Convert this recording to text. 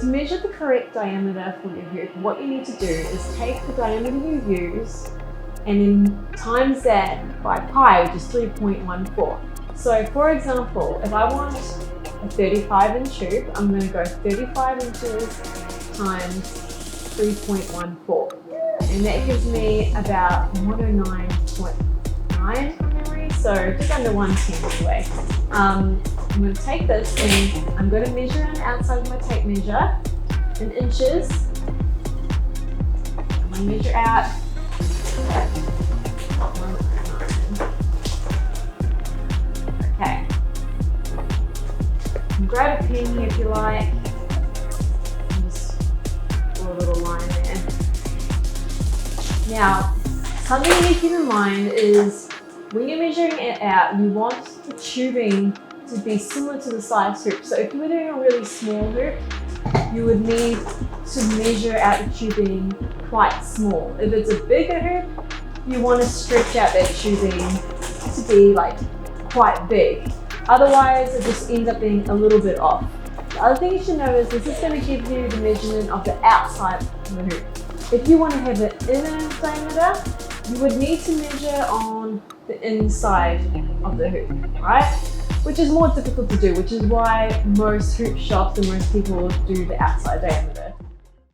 to measure the correct diameter for your hoop, what you need to do is take the diameter you use and then times that by pi, which is 3.14. So for example, if I want a 35-inch hoop, I'm going to go 35 inches times 3.14. And that gives me about 109.9 from memory, so just under 110 anyway. I'm going to take this and I'm going to measure on the outside of my tape measure in inches. I'm going to measure out 109. Okay. Grab a pen here if you like. And just draw a little line there. Now, something you need to keep in mind is when you're measuring it out, you want the tubing to be similar to the size hoop. So if you were doing a really small hoop, you would need to measure out the tubing quite small. If it's a bigger hoop, you want to stretch out that tubing to be like quite big. Otherwise, it just ends up being a little bit off. The other thing you should know is this is going to give you the measurement of the outside of the hoop. If you want to have an inner diameter, you would need to measure on the inside of the hoop, right? Which is more difficult to do, which is why most hoop shops and most people do the outside diameter.